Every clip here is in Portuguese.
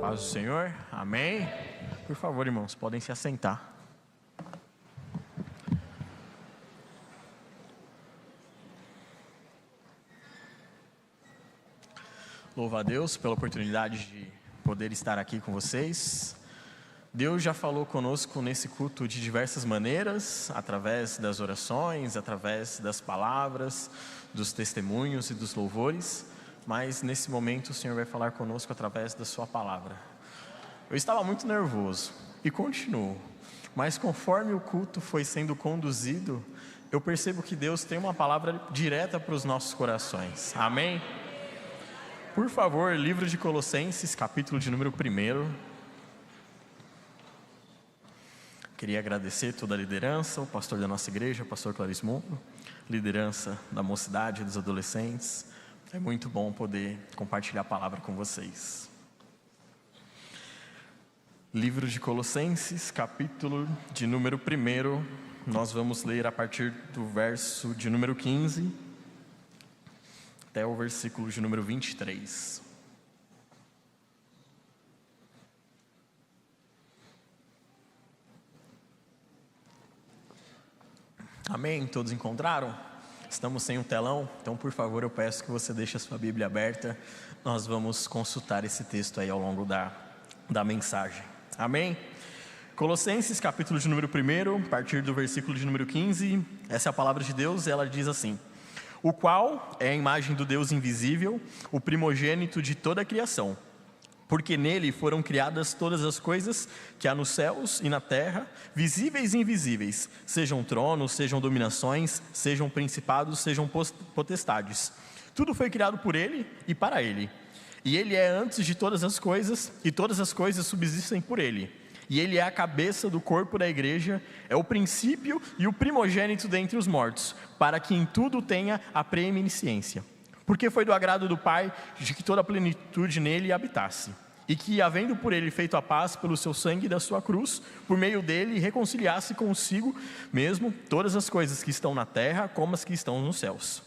Paz do Senhor, amém? Por favor, irmãos, podem se assentar. Louvo a Deus pela oportunidade de poder estar aqui com vocês. Deus já falou conosco nesse culto de diversas maneiras, através das orações, através das palavras, dos testemunhos e dos louvores, mas nesse momento o Senhor vai falar conosco através da sua palavra. Eu estava muito nervoso e continuo, mas conforme o culto foi sendo conduzido, eu percebo que Deus tem uma palavra direta para os nossos corações, amém? Por favor, livro de Colossenses, capítulo de número 1. Queria agradecer toda a liderança, o pastor da nossa igreja, o pastor Clarismo, liderança da mocidade e dos adolescentes. É muito bom poder compartilhar a palavra com vocês. Livro de Colossenses, capítulo de número 1. Nós vamos ler a partir do verso de número 15 até o versículo de número 23. Amém? Todos encontraram? Estamos sem um telão, então por favor eu peço que você deixe a sua Bíblia aberta. Nós vamos consultar esse texto aí ao longo da mensagem. Amém? Colossenses, capítulo de número 1, a partir do versículo de número 15. Essa é a palavra de Deus e ela diz assim: o qual é a imagem do Deus invisível, o primogênito de toda a criação. Porque nele foram criadas todas as coisas que há nos céus e na terra, visíveis e invisíveis, sejam tronos, sejam dominações, sejam principados, sejam potestades. Tudo foi criado por ele e para ele. E ele é antes de todas as coisas, e todas as coisas subsistem por ele. E ele é a cabeça do corpo da igreja, é o princípio e o primogênito dentre os mortos, para que em tudo tenha a preeminência. Porque foi do agrado do Pai de que toda a plenitude nele habitasse, e que, havendo por ele feito a paz pelo seu sangue da sua cruz, por meio dele reconciliasse consigo mesmo todas as coisas que estão na terra, como as que estão nos céus.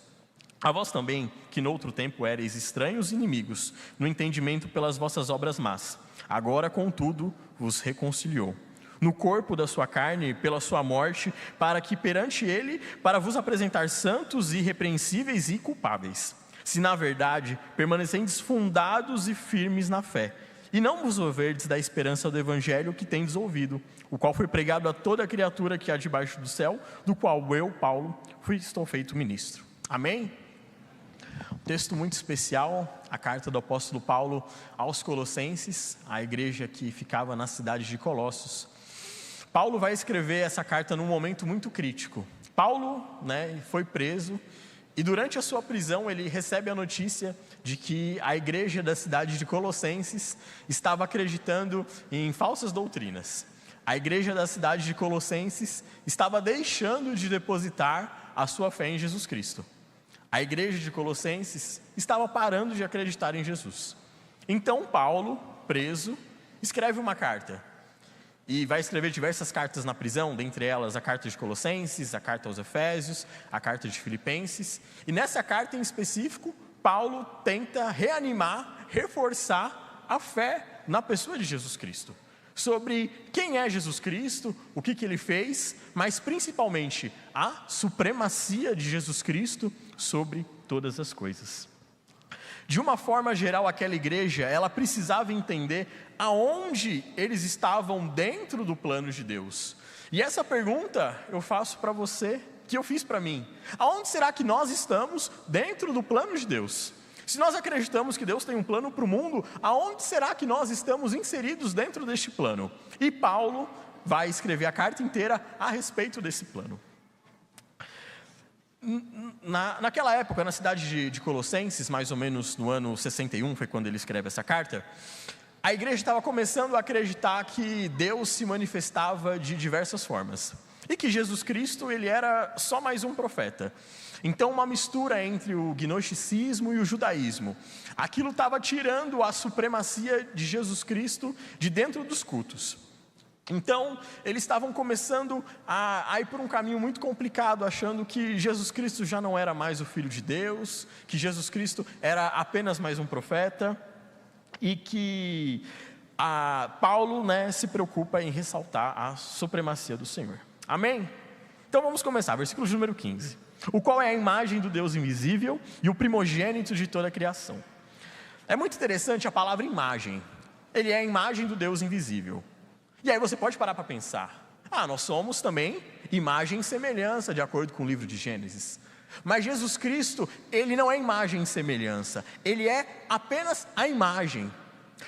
A vós também, que noutro tempo éreis estranhos e inimigos, no entendimento pelas vossas obras más, agora, contudo, vos reconciliou no corpo da sua carne, pela sua morte, para que perante ele, para vos apresentar santos, irrepreensíveis e culpáveis. Se na verdade permanecendes fundados e firmes na fé, e não vos moverdes da esperança do evangelho que tendes ouvido, o qual foi pregado a toda criatura que há debaixo do céu, do qual eu, Paulo, estou feito ministro. Amém? Um texto muito especial, a carta do apóstolo Paulo aos Colossenses, a igreja que ficava na cidade de Colossos. Paulo vai escrever essa carta num momento muito crítico. Paulo, foi preso, e durante a sua prisão ele recebe a notícia de que a igreja da cidade de Colossenses estava acreditando em falsas doutrinas. A igreja da cidade de Colossenses estava deixando de depositar a sua fé em Jesus Cristo. A igreja de Colossenses estava parando de acreditar em Jesus. Então Paulo, preso, escreve uma carta. E vai escrever diversas cartas na prisão, dentre elas a carta de Colossenses, a carta aos Efésios, a carta de Filipenses. E nessa carta em específico, Paulo tenta reanimar, reforçar a fé na pessoa de Jesus Cristo. Sobre quem é Jesus Cristo, o que ele fez, mas principalmente a supremacia de Jesus Cristo sobre todas as coisas. De uma forma geral, aquela igreja, ela precisava entender aonde eles estavam dentro do plano de Deus. E essa pergunta eu faço para você, que eu fiz para mim. Aonde será que nós estamos dentro do plano de Deus? Se nós acreditamos que Deus tem um plano para o mundo, aonde será que nós estamos inseridos dentro deste plano? E Paulo vai escrever a carta inteira a respeito desse plano. Naquela época, na cidade de Colossenses, mais ou menos no ano 61, foi quando ele escreve essa carta, a igreja estava começando a acreditar que Deus se manifestava de diversas formas, e que Jesus Cristo, ele era só mais um profeta. Então uma mistura entre o gnosticismo e o judaísmo. Aquilo estava tirando a supremacia de Jesus Cristo de dentro dos cultos. Então, eles estavam começando a ir por um caminho muito complicado, achando que Jesus Cristo já não era mais o Filho de Deus, que Jesus Cristo era apenas mais um profeta, e que Paulo, se preocupa em ressaltar a supremacia do Senhor. Amém? Então vamos começar, versículo de número 15. O qual é a imagem do Deus invisível e o primogênito de toda a criação. É muito interessante a palavra imagem. Ele é a imagem do Deus invisível. E aí você pode parar para pensar. Nós somos também imagem e semelhança, de acordo com o livro de Gênesis. Mas Jesus Cristo, Ele não é imagem e semelhança. Ele é apenas a imagem.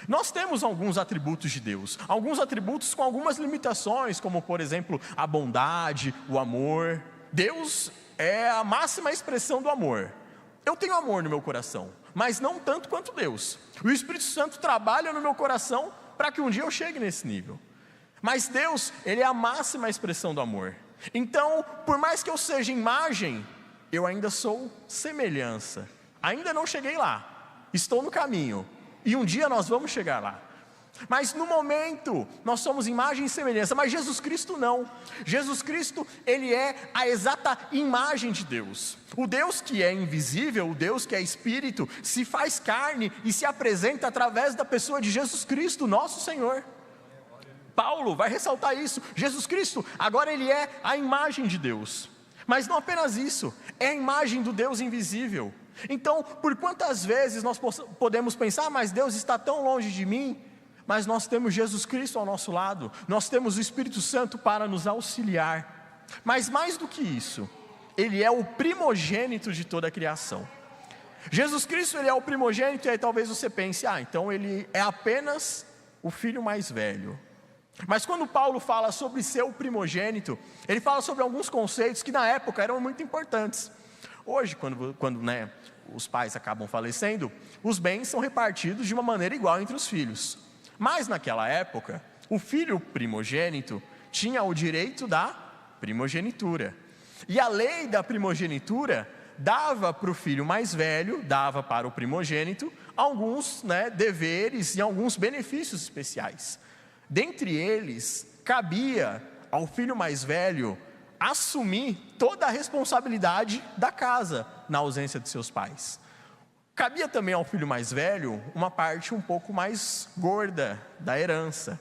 Nós temos alguns atributos de Deus. Alguns atributos com algumas limitações, como por exemplo, a bondade, o amor. Deus é a máxima expressão do amor. Eu tenho amor no meu coração, mas não tanto quanto Deus. O Espírito Santo trabalha no meu coração para que um dia eu chegue nesse nível. Mas Deus, Ele é a máxima expressão do amor. Então, por mais que eu seja imagem, eu ainda sou semelhança. Ainda não cheguei lá, estou no caminho. E um dia nós vamos chegar lá. Mas no momento, nós somos imagem e semelhança. Mas Jesus Cristo não. Jesus Cristo, Ele é a exata imagem de Deus. O Deus que é invisível, o Deus que é Espírito, se faz carne e se apresenta através da pessoa de Jesus Cristo, nosso Senhor. Paulo vai ressaltar isso. Jesus Cristo, agora Ele é a imagem de Deus. Mas não apenas isso, é a imagem do Deus invisível. Então, por quantas vezes nós podemos pensar, mas Deus está tão longe de mim? Mas nós temos Jesus Cristo ao nosso lado, nós temos o Espírito Santo para nos auxiliar. Mas mais do que isso, Ele é o primogênito de toda a criação. Jesus Cristo, Ele é o primogênito, e aí talvez você pense, então Ele é apenas o filho mais velho. Mas quando Paulo fala sobre ser o primogênito, ele fala sobre alguns conceitos que na época eram muito importantes. Hoje, quando os pais acabam falecendo, os bens são repartidos de uma maneira igual entre os filhos. Mas naquela época, o filho primogênito tinha o direito da primogenitura. E a lei da primogenitura dava para o filho mais velho, dava para o primogênito, alguns deveres e alguns benefícios especiais. Dentre eles, cabia ao filho mais velho assumir toda a responsabilidade da casa na ausência de seus pais. Cabia também ao filho mais velho uma parte um pouco mais gorda da herança.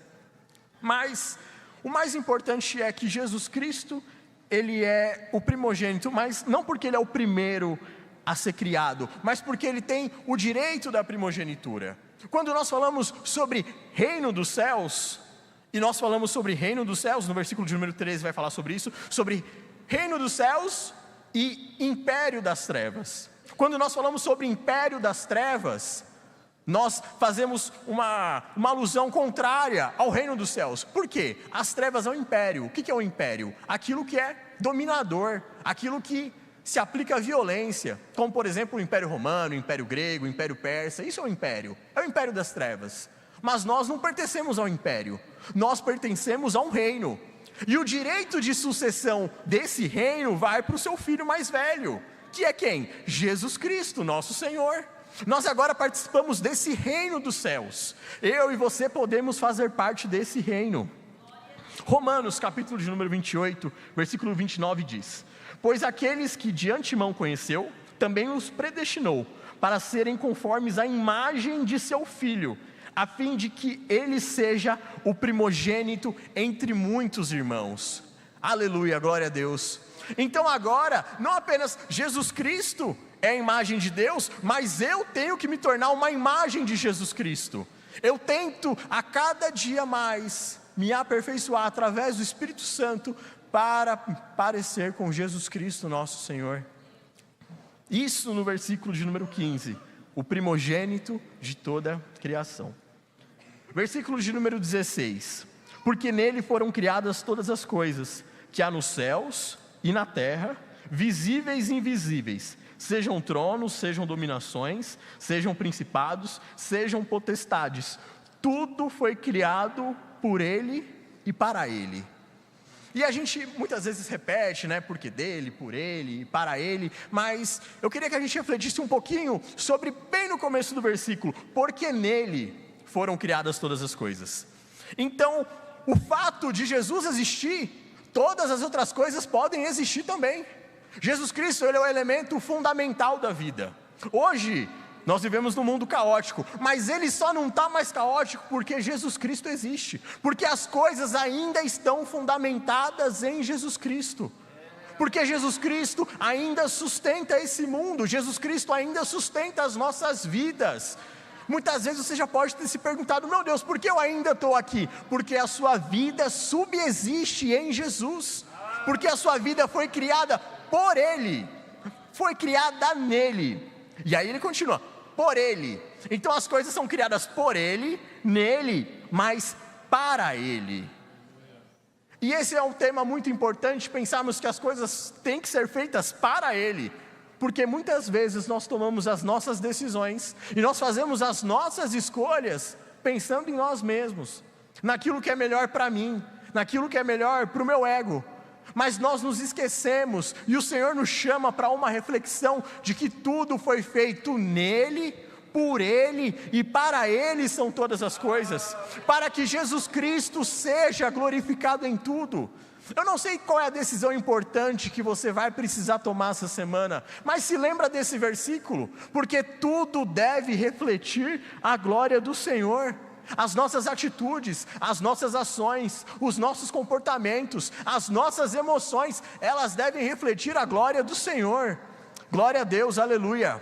Mas o mais importante é que Jesus Cristo, Ele é o primogênito, mas não porque Ele é o primeiro a ser criado, mas porque Ele tem o direito da primogenitura. Quando nós falamos sobre reino dos céus, e nós falamos sobre reino dos céus, no versículo de número 13 vai falar sobre isso, sobre reino dos céus e império das trevas. Quando nós falamos sobre império das trevas, nós fazemos uma alusão contrária ao reino dos céus. Por quê? As trevas é um império. O que é um império? Aquilo que é dominador, aquilo que se aplica à violência, como por exemplo o Império Romano, o Império Grego, o Império Persa. Isso é o império das trevas. Mas nós não pertencemos ao império, nós pertencemos a um reino. E o direito de sucessão desse reino vai para o seu filho mais velho, que é quem? Jesus Cristo, nosso Senhor. Nós agora participamos desse reino dos céus. Eu e você podemos fazer parte desse reino. Romanos, capítulo de número 28, versículo 29 diz: pois aqueles que de antemão conheceu, também os predestinou, para serem conformes à imagem de seu Filho, a fim de que ele seja o primogênito entre muitos irmãos. Aleluia, glória a Deus. Então agora, não apenas Jesus Cristo é a imagem de Deus, mas eu tenho que me tornar uma imagem de Jesus Cristo. Eu tento a cada dia mais me aperfeiçoar através do Espírito Santo para parecer com Jesus Cristo, nosso Senhor. Isso no versículo de número 15, o primogênito de toda a criação. Versículo de número 16, porque nele foram criadas todas as coisas, que há nos céus e na terra, visíveis e invisíveis, sejam tronos, sejam dominações, sejam principados, sejam potestades, tudo foi criado por Ele e para Ele. E a gente muitas vezes repete, porque dele, por Ele e para Ele, mas eu queria que a gente refletisse um pouquinho sobre, bem no começo do versículo, porque nele foram criadas todas as coisas. Então, o fato de Jesus existir, todas as outras coisas podem existir também. Jesus Cristo, Ele é o elemento fundamental da vida. Hoje, Nós vivemos num mundo caótico, mas ele só não está mais caótico porque Jesus Cristo existe, porque as coisas ainda estão fundamentadas em Jesus Cristo, porque Jesus Cristo ainda sustenta esse mundo, Jesus Cristo ainda sustenta as nossas vidas. Muitas vezes você já pode ter se perguntado: meu Deus, por que eu ainda estou aqui? Porque a sua vida subsiste em Jesus, porque a sua vida foi criada por Ele, foi criada nele. E aí ele continua: por Ele. Então as coisas são criadas por Ele, nele, mas para Ele. E esse é um tema muito importante, pensarmos que as coisas têm que ser feitas para Ele, porque muitas vezes nós tomamos as nossas decisões, e nós fazemos as nossas escolhas, pensando em nós mesmos, naquilo que é melhor para mim, naquilo que é melhor para o meu ego, mas nós nos esquecemos, e o Senhor nos chama para uma reflexão, de que tudo foi feito nele, por Ele, e para Ele são todas as coisas, para que Jesus Cristo seja glorificado em tudo. Eu não sei qual é a decisão importante que você vai precisar tomar essa semana, mas se lembra desse versículo, porque tudo deve refletir a glória do Senhor. As nossas atitudes, as nossas ações, os nossos comportamentos, as nossas emoções, elas devem refletir a glória do Senhor. Glória a Deus, aleluia.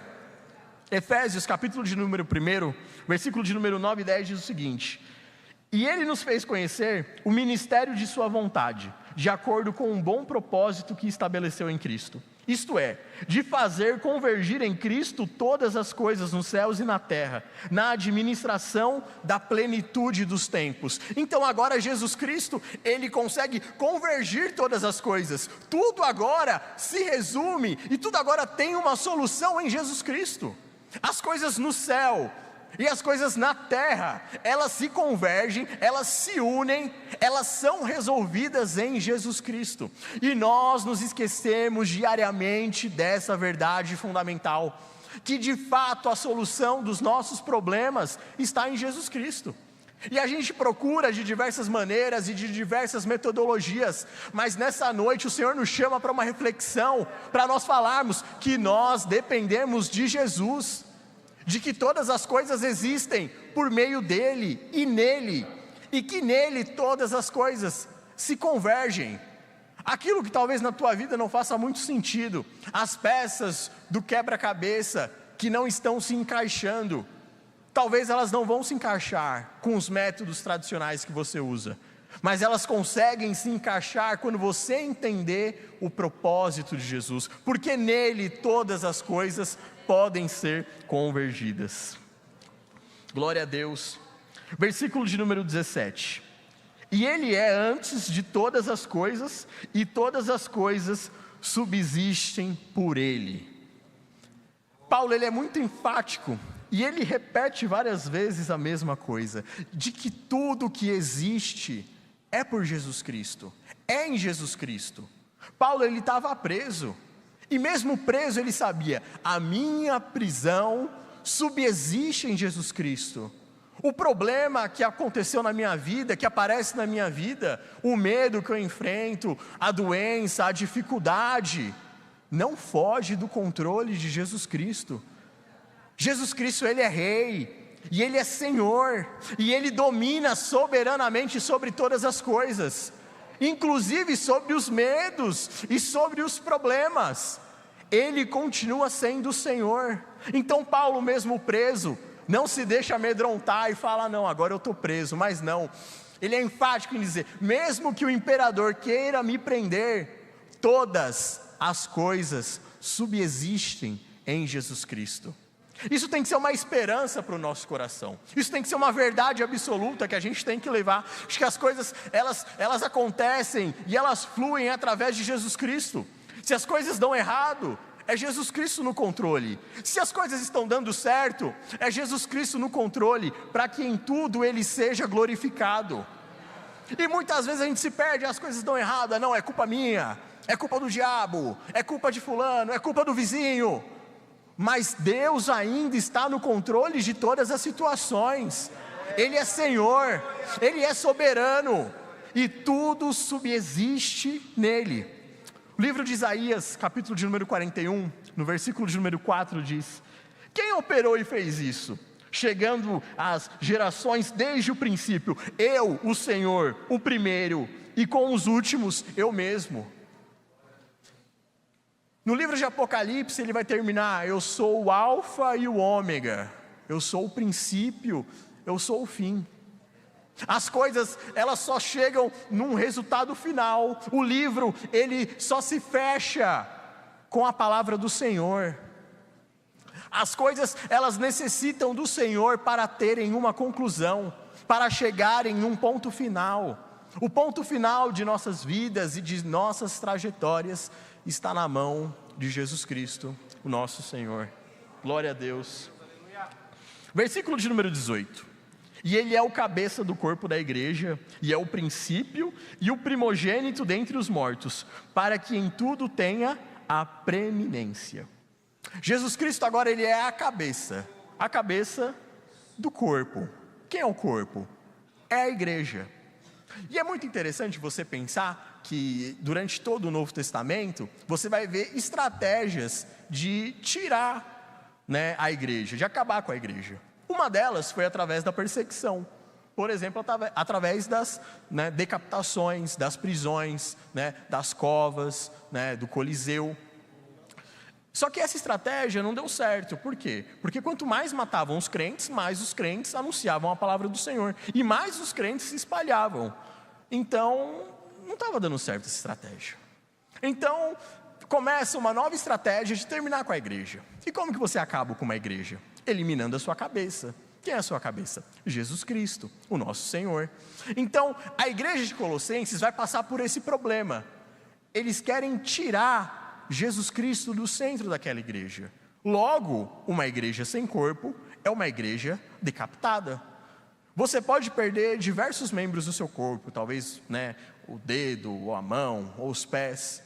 Efésios capítulo de número 1, versículo de número 9 e 10 diz o seguinte: e Ele nos fez conhecer o ministério de sua vontade, de acordo com um bom propósito que estabeleceu em Cristo, isto é, de fazer convergir em Cristo todas as coisas nos céus e na terra, na administração da plenitude dos tempos. Então agora Jesus Cristo, Ele consegue convergir todas as coisas, tudo agora se resume, e tudo agora tem uma solução em Jesus Cristo. As coisas no céu e as coisas na terra, elas se convergem, elas se unem, elas são resolvidas em Jesus Cristo, e nós nos esquecemos diariamente dessa verdade fundamental, que de fato a solução dos nossos problemas está em Jesus Cristo. E a gente procura de diversas maneiras e de diversas metodologias, mas nessa noite o Senhor nos chama para uma reflexão, para nós falarmos que nós dependemos de Jesus, de que todas as coisas existem por meio dEle e nele, e que nele todas as coisas se convergem. Aquilo que talvez na tua vida não faça muito sentido, as peças do quebra-cabeça que não estão se encaixando, talvez elas não vão se encaixar com os métodos tradicionais que você usa, mas elas conseguem se encaixar quando você entender o propósito de Jesus, porque nele todas as coisas podem ser convergidas. Glória a Deus. Versículo de número 17: e Ele é antes de todas as coisas, e todas as coisas subsistem por Ele. Paulo, ele é muito enfático, e ele repete várias vezes a mesma coisa, de que tudo que existe é por Jesus Cristo, é em Jesus Cristo. Paulo, ele estava preso, e mesmo preso ele sabia: a minha prisão subsiste em Jesus Cristo. O problema que aconteceu na minha vida, que aparece na minha vida, o medo que eu enfrento, a doença, a dificuldade, não foge do controle de Jesus Cristo. Jesus Cristo, Ele é Rei, e Ele é Senhor, e Ele domina soberanamente sobre todas as coisas, inclusive sobre os medos e sobre os problemas. Ele continua sendo o Senhor. Então Paulo, mesmo preso, não se deixa amedrontar e fala: não, agora eu estou preso. Mas não, ele é enfático em dizer: mesmo que o imperador queira me prender, todas as coisas subsistem em Jesus Cristo. Isso tem que ser uma esperança para o nosso coração, isso tem que ser uma verdade absoluta que a gente tem que levar, de que as coisas, elas acontecem e elas fluem através de Jesus Cristo. Se as coisas dão errado, é Jesus Cristo no controle. Se as coisas estão dando certo, é Jesus Cristo no controle, para que em tudo Ele seja glorificado. E muitas vezes a gente se perde, as coisas dão errado, não, é culpa minha, é culpa do diabo, é culpa de fulano, é culpa do vizinho. Mas Deus ainda está no controle de todas as situações. Ele é Senhor, Ele é soberano, e tudo subsiste nele. O livro de Isaías, capítulo de número 41, no versículo de número 4 diz: Quem operou e fez isso? Chegando às gerações desde o princípio, eu, o Senhor, o primeiro, e com os últimos, eu mesmo. No livro de Apocalipse ele vai terminar: eu sou o alfa e o ômega, eu sou o princípio, eu sou o fim. As coisas, elas só chegam num resultado final. O livro, ele só se fecha com a palavra do Senhor. As coisas, elas necessitam do Senhor para terem uma conclusão, para chegarem num ponto final. O ponto final de nossas vidas e de nossas trajetórias está na mão de Jesus Cristo, o nosso Senhor. Glória a Deus. Versículo de número 18. E ele é o cabeça do corpo da igreja, e é o princípio e o primogênito dentre os mortos, para que em tudo tenha a preeminência. Jesus Cristo agora ele é a cabeça do corpo. Quem é o corpo? É a igreja. E é muito interessante você pensar que durante todo o Novo Testamento, você vai ver estratégias de tirar, a igreja, de acabar com a igreja. Uma delas foi através da perseguição. Por exemplo, através das decapitações, das prisões, das covas, do Coliseu. Só que essa estratégia não deu certo. Por quê? Porque quanto mais matavam os crentes, mais os crentes anunciavam a palavra do Senhor. E mais os crentes se espalhavam. Então, não estava dando certo essa estratégia. Então, começa uma nova estratégia de terminar com a igreja. E como que você acaba com uma igreja? Eliminando a sua cabeça. Quem é a sua cabeça? Jesus Cristo, o nosso Senhor. Então, a igreja de Colossenses vai passar por esse problema. Eles querem tirar Jesus Cristo do centro daquela igreja. Logo, uma igreja sem corpo é uma igreja decapitada. Você pode perder diversos membros do seu corpo, talvez o dedo, ou a mão, ou os pés.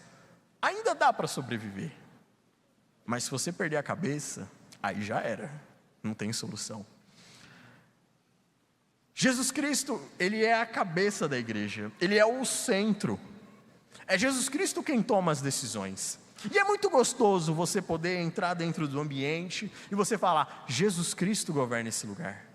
Ainda dá para sobreviver. Mas se você perder a cabeça, aí já era, não tem solução. Jesus Cristo, ele é a cabeça da igreja, ele é o centro. É Jesus Cristo quem toma as decisões. E é muito gostoso você poder entrar dentro do ambiente e você falar: Jesus Cristo governa esse lugar.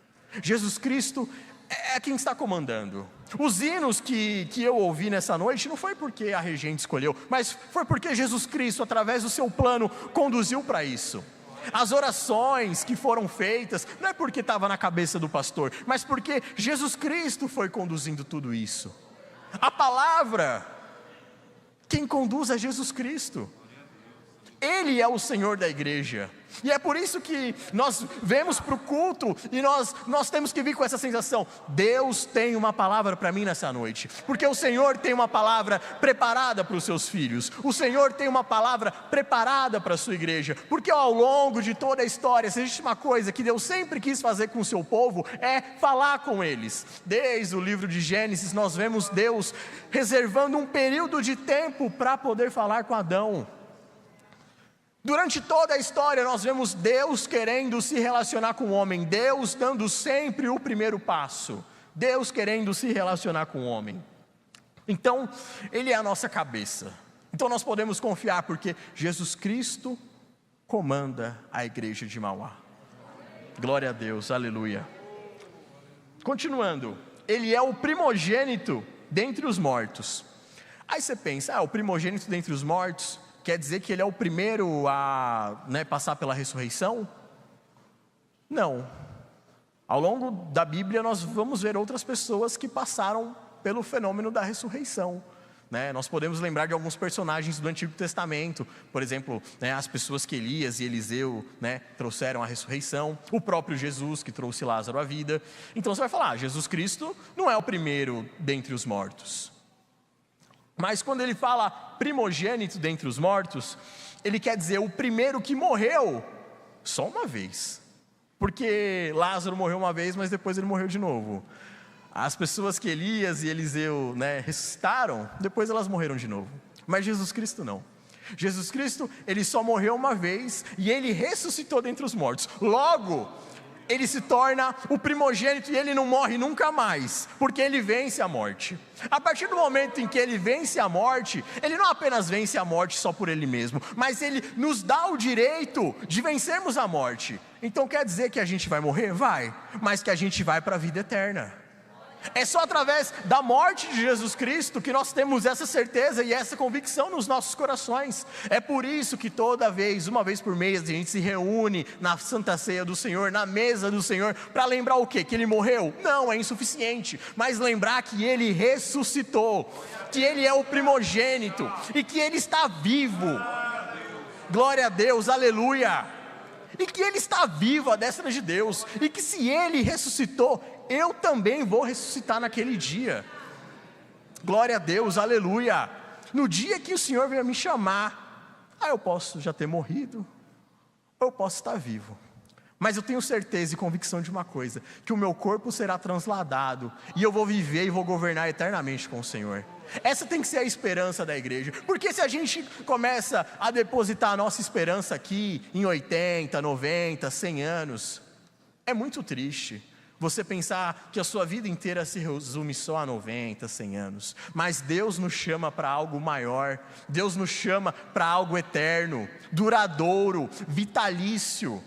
Jesus Cristo é quem está comandando. Os hinos que eu ouvi nessa noite não foi porque a regente escolheu, mas foi porque Jesus Cristo, através do seu plano, conduziu para isso. As orações que foram feitas, não é porque estava na cabeça do pastor, mas porque Jesus Cristo foi conduzindo tudo isso. A palavra, quem conduz é Jesus Cristo. Ele é o Senhor da igreja. E é por isso que nós vemos para o culto e nós temos que vir com essa sensação: Deus tem uma palavra para mim nessa noite. Porque o Senhor tem uma palavra preparada para os seus filhos. O Senhor tem uma palavra preparada para a sua igreja. Porque ao longo de toda a história, se existe uma coisa que Deus sempre quis fazer com o seu povo, é falar com eles. Desde o livro de Gênesis nós vemos Deus reservando um período de tempo para poder falar com Adão. Durante toda a história nós vemos Deus querendo se relacionar com o homem, Deus dando sempre o primeiro passo, Deus querendo se relacionar com o homem. Então, Ele é a nossa cabeça. Então nós podemos confiar porque Jesus Cristo comanda a igreja de Mauá. Glória a Deus, aleluia. Continuando, Ele é o primogênito dentre os mortos. Aí você pensa: o primogênito dentre os mortos quer dizer que ele é o primeiro a passar pela ressurreição? Não. Ao longo da Bíblia nós vamos ver outras pessoas que passaram pelo fenômeno da ressurreição. Nós podemos lembrar de alguns personagens do Antigo Testamento. Por exemplo, as pessoas que Elias e Eliseu trouxeram a ressurreição. O próprio Jesus que trouxe Lázaro à vida. Então você vai falar: Jesus Cristo não é o primeiro dentre os mortos. Mas quando ele fala primogênito dentre os mortos, ele quer dizer o primeiro que morreu só uma vez. Porque Lázaro morreu uma vez, mas depois ele morreu de novo. As pessoas que Elias e Eliseu ressuscitaram, depois elas morreram de novo. Mas Jesus Cristo não. Jesus Cristo, ele só morreu uma vez e ele ressuscitou dentre os mortos. Logo, ele se torna o primogênito e ele não morre nunca mais, porque ele vence a morte. A partir do momento em que ele vence a morte, ele não apenas vence a morte só por ele mesmo, mas ele nos dá o direito de vencermos a morte. Então quer dizer que a gente vai morrer? Vai, mas que a gente vai para a vida eterna. É só através da morte de Jesus Cristo que nós temos essa certeza e essa convicção nos nossos corações. É por isso que toda vez, uma vez por mês, a gente se reúne na Santa Ceia do Senhor, na mesa do Senhor, para lembrar o quê? Que Ele morreu? Não, é insuficiente, mas lembrar que Ele ressuscitou, que Ele é o primogênito e que Ele está vivo. Glória a Deus, aleluia! E que Ele está vivo à destra de Deus, e que se Ele ressuscitou, eu também vou ressuscitar naquele dia. Glória a Deus, aleluia. No dia que o Senhor vier me chamar, eu posso já ter morrido, ou eu posso estar vivo, mas eu tenho certeza e convicção de uma coisa, que o meu corpo será transladado, e eu vou viver e vou governar eternamente com o Senhor. Essa tem que ser a esperança da igreja, porque se a gente começa a depositar a nossa esperança aqui, em 80, 90, 100 anos, é muito triste você pensar que a sua vida inteira se resume só a 90, 100 anos. Mas Deus nos chama para algo maior. Deus nos chama para algo eterno, duradouro, vitalício,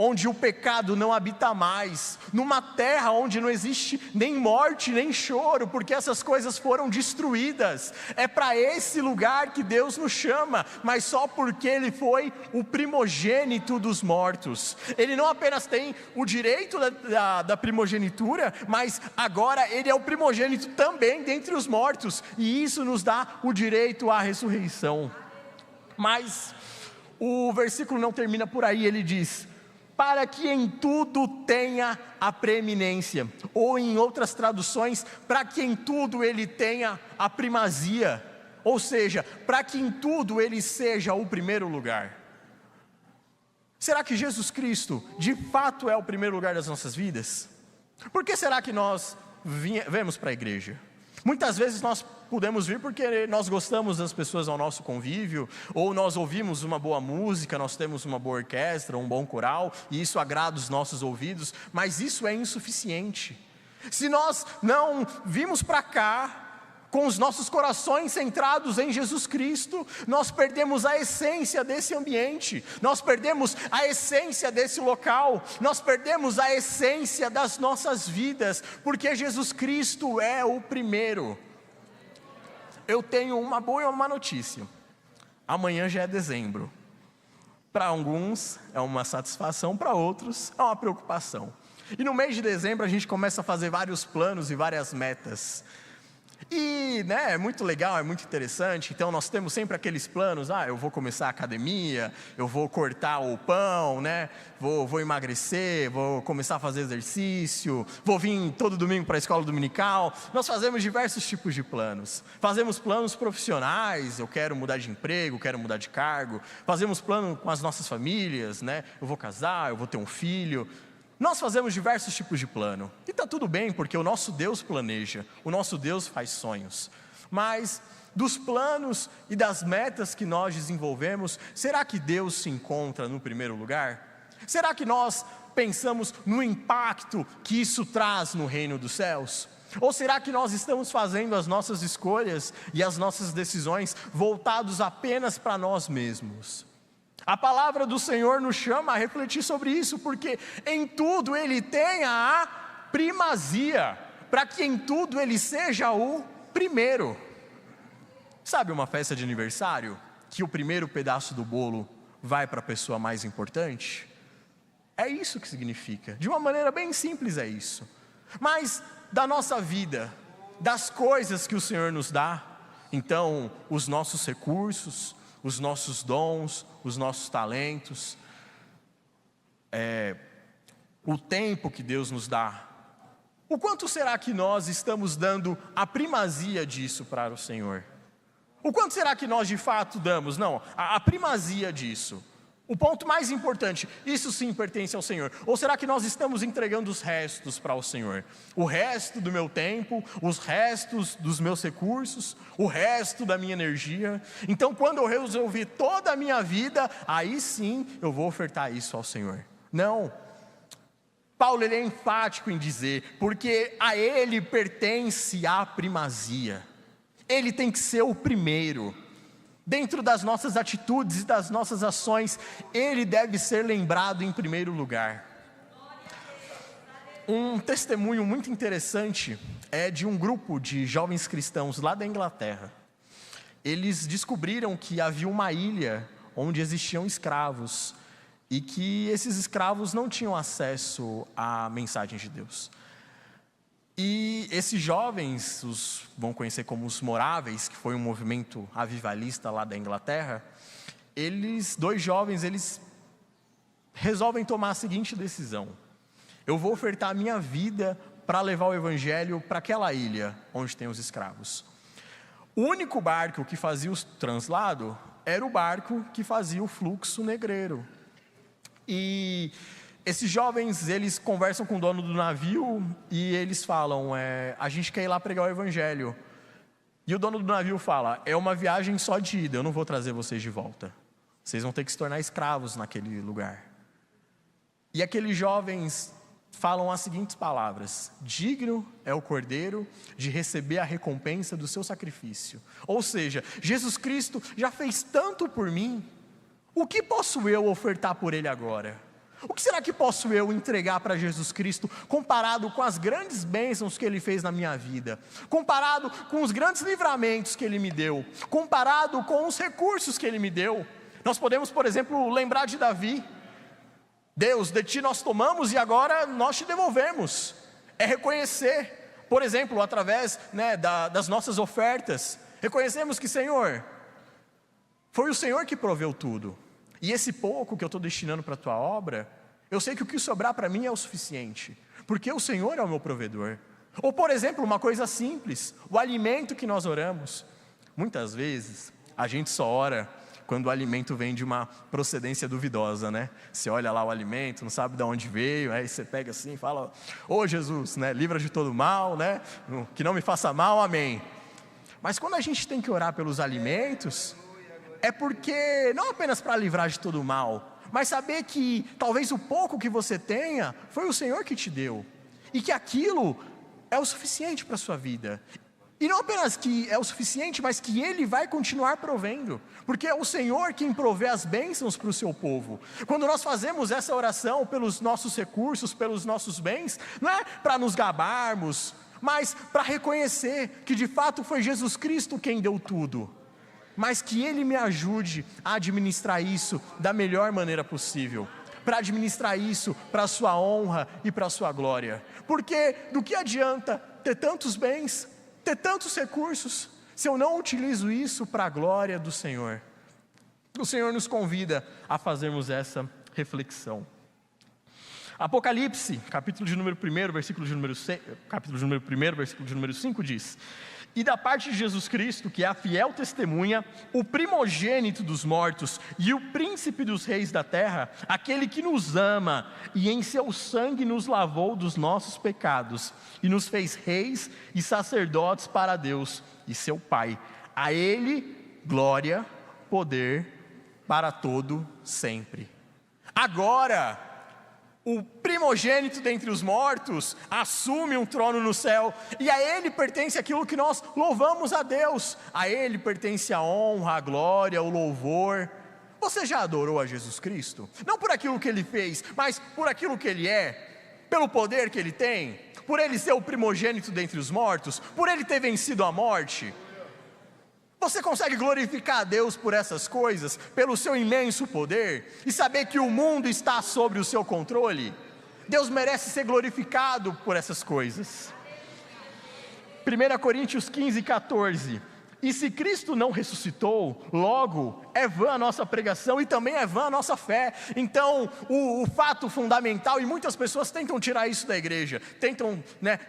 onde o pecado não habita mais, numa terra onde não existe nem morte, nem choro, porque essas coisas foram destruídas. É para esse lugar que Deus nos chama, mas só porque Ele foi o primogênito dos mortos. Ele não apenas tem o direito da primogenitura, mas agora Ele é o primogênito também dentre os mortos, e isso nos dá o direito à ressurreição. Mas o versículo não termina por aí, ele diz: para que em tudo tenha a preeminência, ou em outras traduções, para que em tudo Ele tenha a primazia, ou seja, para que em tudo Ele seja o primeiro lugar. Será que Jesus Cristo de fato é o primeiro lugar das nossas vidas? Por que será que nós viemos para a igreja? Muitas vezes nós podemos vir porque nós gostamos das pessoas ao nosso convívio, ou nós ouvimos uma boa música, nós temos uma boa orquestra, um bom coral, e isso agrada os nossos ouvidos, mas isso é insuficiente. Se nós não vimos para cá com os nossos corações centrados em Jesus Cristo, nós perdemos a essência desse ambiente, nós perdemos a essência desse local, nós perdemos a essência das nossas vidas, porque Jesus Cristo é o primeiro. Eu tenho uma boa e uma notícia: amanhã já é dezembro. Para alguns é uma satisfação, para outros é uma preocupação. E no mês de dezembro a gente começa a fazer vários planos e várias metas. E é muito legal, é muito interessante. Então nós temos sempre aqueles planos: eu vou começar a academia, eu vou cortar o pão, vou emagrecer, vou começar a fazer exercício, vou vir todo domingo para a escola dominical. Nós fazemos diversos tipos de planos. Fazemos planos profissionais: eu quero mudar de emprego, quero mudar de cargo. Fazemos plano com as nossas famílias, eu vou casar, eu vou ter um filho. Nós fazemos diversos tipos de plano, e está tudo bem, porque o nosso Deus planeja, o nosso Deus faz sonhos. Mas dos planos e das metas que nós desenvolvemos, será que Deus se encontra no primeiro lugar? Será que nós pensamos no impacto que isso traz no reino dos céus? Ou será que nós estamos fazendo as nossas escolhas e as nossas decisões voltados apenas para nós mesmos? A palavra do Senhor nos chama a refletir sobre isso, porque em tudo Ele tenha a primazia, para que em tudo Ele seja o primeiro. Sabe uma festa de aniversário, que o primeiro pedaço do bolo vai para a pessoa mais importante? É isso que significa, de uma maneira bem simples é isso. Mas da nossa vida, das coisas que o Senhor nos dá, então os nossos recursos, os nossos dons, os nossos talentos, o tempo que Deus nos dá, o quanto será que nós estamos dando a primazia disso para o Senhor? O quanto será que nós de fato damos? Não, a primazia disso. O ponto mais importante: isso sim pertence ao Senhor. Ou será que nós estamos entregando os restos para o Senhor? O resto do meu tempo, os restos dos meus recursos, o resto da minha energia. Então quando eu resolver toda a minha vida, aí sim eu vou ofertar isso ao Senhor. Não. Paulo ele é enfático em dizer, porque a Ele pertence a primazia. Ele tem que ser o primeiro. dentro das nossas atitudes e das nossas ações, Ele deve ser lembrado em primeiro lugar. Um testemunho muito interessante é de um grupo de jovens cristãos lá da Inglaterra. Eles descobriram que havia uma ilha onde existiam escravos e que esses escravos não tinham acesso à mensagem de Deus. E esses jovens, vão conhecer como os Moráveis, que foi um movimento avivalista lá da Inglaterra, dois jovens, eles resolvem tomar a seguinte decisão: eu vou ofertar a minha vida para levar o evangelho para aquela ilha onde tem os escravos. O único barco que fazia o translado era o barco que fazia o fluxo negreiro. E esses jovens, eles conversam com o dono do navio e eles falam, a gente quer ir lá pregar o evangelho. E o dono do navio fala, é uma viagem só de ida, eu não vou trazer vocês de volta. Vocês vão ter que se tornar escravos naquele lugar. E aqueles jovens falam as seguintes palavras: digno é o Cordeiro de receber a recompensa do seu sacrifício. Ou seja, Jesus Cristo já fez tanto por mim, o que posso eu ofertar por Ele agora? O que será que posso eu entregar para Jesus Cristo, comparado com as grandes bênçãos que Ele fez na minha vida, comparado com os grandes livramentos que Ele me deu, comparado com os recursos que Ele me deu? Nós podemos, por exemplo, lembrar de Davi. Deus, de ti nós tomamos e agora nós te devolvemos. É reconhecer, por exemplo, através das nossas ofertas, reconhecemos que, Senhor, foi o Senhor que proveu tudo. E esse pouco que eu estou destinando para a tua obra, eu sei que o que sobrar para mim é o suficiente, porque o Senhor é o meu provedor. Ou, por exemplo, uma coisa simples, o alimento que nós oramos. Muitas vezes, a gente só ora quando o alimento vem de uma procedência duvidosa, né? Você olha lá o alimento, não sabe de onde veio, aí você pega assim e fala, ô Jesus, né? Livra de todo mal, né? Que não me faça mal, amém. Mas quando a gente tem que orar pelos alimentos, é porque, não apenas para livrar de todo mal, mas saber que talvez o pouco que você tenha, foi o Senhor que te deu, e que aquilo é o suficiente para a sua vida. E não apenas que é o suficiente, mas que Ele vai continuar provendo, porque é o Senhor quem provê as bênçãos para o seu povo. Quando nós fazemos essa oração pelos nossos recursos, pelos nossos bens, não é para nos gabarmos, mas para reconhecer que de fato foi Jesus Cristo quem deu tudo, mas que Ele me ajude a administrar isso da melhor maneira possível, para administrar isso para a sua honra e para a sua glória. Porque do que adianta ter tantos bens, ter tantos recursos, se eu não utilizo isso para a glória do Senhor? O Senhor nos convida a fazermos essa reflexão. Apocalipse, capítulo de número 1, versículo de número 6, capítulo de número 1, versículo de número 5 diz: e da parte de Jesus Cristo, que é a fiel testemunha, o primogênito dos mortos e o príncipe dos reis da terra, aquele que nos ama e em seu sangue nos lavou dos nossos pecados e nos fez reis e sacerdotes para Deus e seu Pai. A Ele glória, poder para todo sempre. Agora, o primogênito dentre os mortos assume um trono no céu, e a Ele pertence aquilo que nós louvamos a Deus. A Ele pertence a honra, a glória, o louvor. Você já adorou a Jesus Cristo? Não por aquilo que Ele fez, mas por aquilo que Ele é, pelo poder que Ele tem, por Ele ser o primogênito dentre os mortos, por Ele ter vencido a morte. Você consegue glorificar a Deus por essas coisas, pelo seu imenso poder, e saber que o mundo está sob o seu controle? Deus merece ser glorificado por essas coisas. 1 Coríntios 15, 14. E se Cristo não ressuscitou, logo é vã a nossa pregação e também é vã a nossa fé. Então o fato fundamental, e muitas pessoas tentam tirar isso da igreja, tentam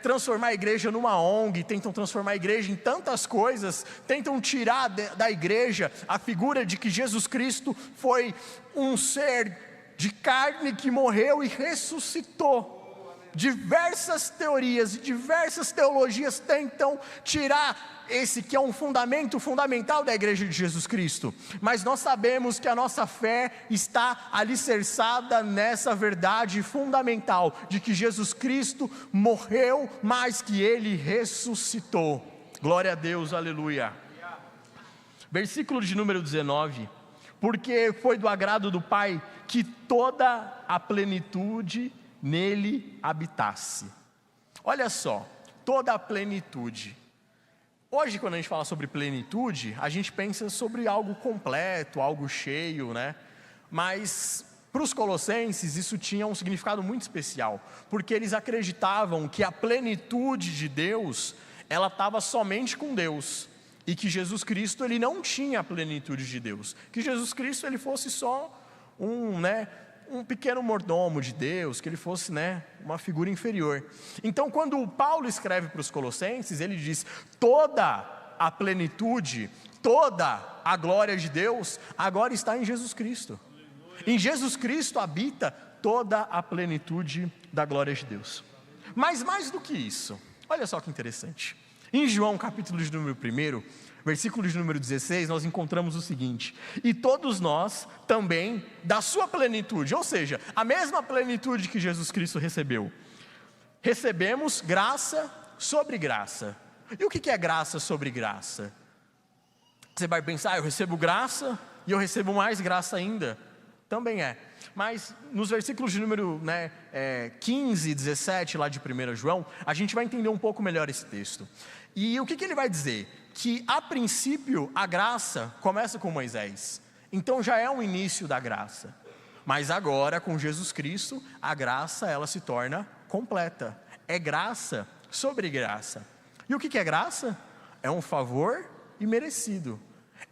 transformar a igreja numa ONG, tentam transformar a igreja em tantas coisas, tentam tirar da igreja a figura de que Jesus Cristo foi um ser de carne que morreu e ressuscitou. Diversas teorias e diversas teologias tentam tirar esse que é um fundamento fundamental da igreja de Jesus Cristo, mas nós sabemos que a nossa fé está alicerçada nessa verdade fundamental, de que Jesus Cristo morreu, mas que Ele ressuscitou. Glória a Deus, aleluia. Versículo de número 19: porque foi do agrado do Pai que toda a plenitude nele habitasse. Olha só, toda a plenitude. Hoje, quando a gente fala sobre plenitude, a gente pensa sobre algo completo, algo cheio, né? Mas para os colossenses isso tinha um significado muito especial, porque eles acreditavam que a plenitude de Deus, ela estava somente com Deus, e que Jesus Cristo, ele não tinha a plenitude de Deus, que Jesus Cristo, ele fosse só um pequeno mordomo de Deus, que ele fosse, uma figura inferior. Então, quando Paulo escreve para os colossenses, ele diz: toda a plenitude, toda a glória de Deus, agora está em Jesus Cristo. Em Jesus Cristo habita toda a plenitude da glória de Deus. Mas mais do que isso, olha só que interessante. Em João capítulo de número 1, versículo de número 16, nós encontramos o seguinte: e todos nós também da sua plenitude, ou seja, a mesma plenitude que Jesus Cristo recebeu, recebemos graça sobre graça. E o que é graça sobre graça? Você vai pensar: eu recebo graça e eu recebo mais graça ainda. Também é. Mas nos versículos de número 15 e 17 lá de 1 João, a gente vai entender um pouco melhor esse texto. E o que ele vai dizer? Que a princípio a graça começa com Moisés, então já é um início da graça. Mas agora com Jesus Cristo, a graça ela se torna completa. É graça sobre graça. E o que é graça? É um favor imerecido.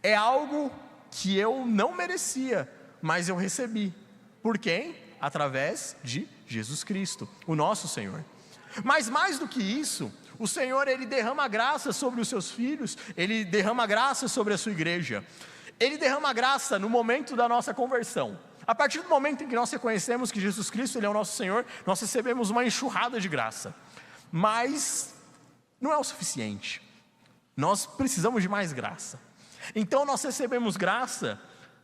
É algo que eu não merecia, mas eu recebi. Por quem? Através de Jesus Cristo, o nosso Senhor. Mas mais do que isso, o Senhor, ele derrama graça sobre os seus filhos, ele derrama graça sobre a sua igreja. Ele derrama graça no momento da nossa conversão. A partir do momento em que nós reconhecemos que Jesus Cristo, ele é o nosso Senhor, nós recebemos uma enxurrada de graça. Mas não é o suficiente. Nós precisamos de mais graça. Então nós recebemos graça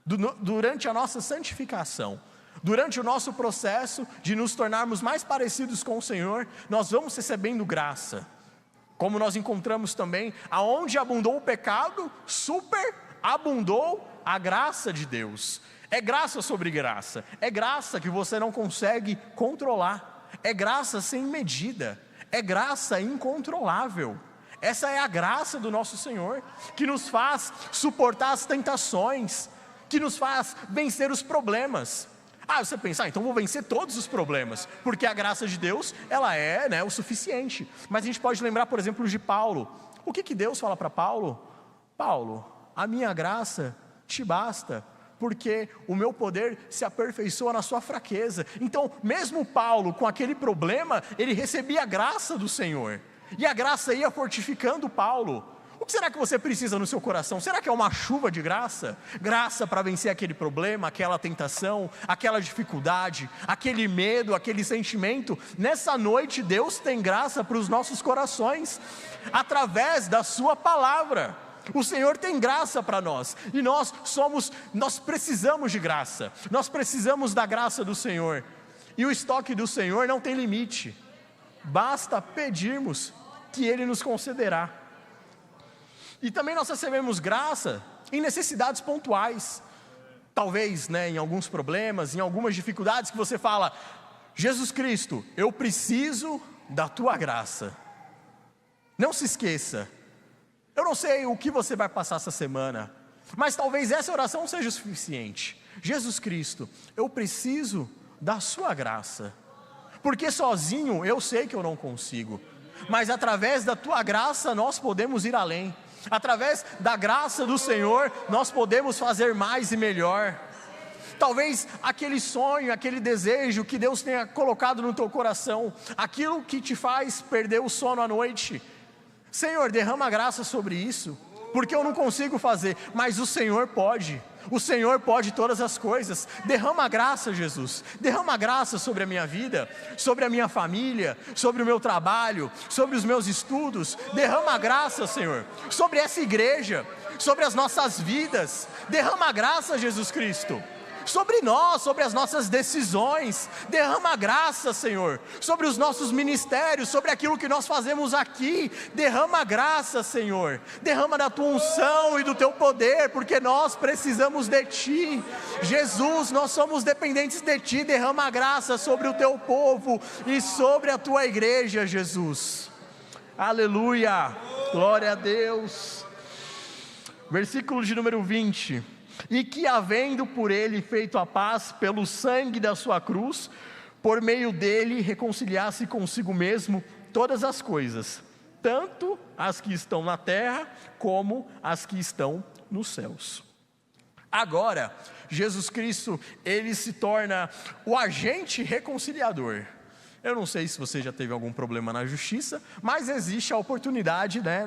durante a nossa santificação. Durante o nosso processo de nos tornarmos mais parecidos com o Senhor, nós vamos recebendo graça. Como nós encontramos também, aonde abundou o pecado, superabundou a graça de Deus. É graça sobre graça. É graça que você não consegue controlar. É graça sem medida. É graça incontrolável. Essa é a graça do nosso Senhor, que nos faz suportar as tentações, que nos faz vencer os problemas. Você pensa: então vou vencer todos os problemas, porque a graça de Deus, ela é o suficiente. Mas a gente pode lembrar, por exemplo, de Paulo. O que Deus fala para Paulo? Paulo, a minha graça te basta, porque o meu poder se aperfeiçoa na sua fraqueza. Então, mesmo Paulo com aquele problema, ele recebia a graça do Senhor, e a graça ia fortificando Paulo. O que será que você precisa no seu coração? Será que é uma chuva de graça? Graça para vencer aquele problema, aquela tentação, aquela dificuldade, aquele medo, aquele sentimento? Nessa noite Deus tem graça para os nossos corações, através da sua palavra. O Senhor tem graça para nós, e nós precisamos de graça. Nós precisamos da graça do Senhor, e o estoque do Senhor não tem limite. Basta pedirmos que Ele nos concederá. E também nós recebemos graça em necessidades pontuais. Talvez, em alguns problemas, em algumas dificuldades que você fala: Jesus Cristo, eu preciso da Tua graça. Não se esqueça, eu não sei o que você vai passar essa semana, mas talvez essa oração seja o suficiente. Jesus Cristo, eu preciso da Sua graça, porque sozinho eu sei que eu não consigo, mas através da Tua graça nós podemos ir além. Através da graça do Senhor, nós podemos fazer mais e melhor. Talvez aquele sonho, aquele desejo que Deus tenha colocado no teu coração, aquilo que te faz perder o sono à noite, Senhor, derrama graça sobre isso, porque eu não consigo fazer, mas o Senhor pode. O Senhor pode todas as coisas. Derrama graça, Jesus. Derrama graça sobre a minha vida, sobre a minha família, sobre o meu trabalho, sobre os meus estudos. Derrama graça, Senhor, sobre essa igreja, sobre as nossas vidas. Derrama graça, Jesus Cristo. sobre nós, sobre as nossas decisões. Derrama graça, Senhor, sobre os nossos ministérios, sobre aquilo que nós fazemos aqui. Derrama graça, Senhor, derrama da tua unção e do teu poder, porque nós precisamos de ti. Jesus, nós somos dependentes de ti. Derrama graça sobre o teu povo e sobre a tua igreja, Jesus. Aleluia, glória a Deus. Versículo de número 20: e que havendo por ele feito a paz pelo sangue da sua cruz, por meio dele reconciliasse consigo mesmo todas as coisas, tanto as que estão na terra, como as que estão nos céus. Agora, Jesus Cristo, ele se torna o agente reconciliador. Eu não sei se você já teve algum problema na justiça, mas existe a oportunidade, né,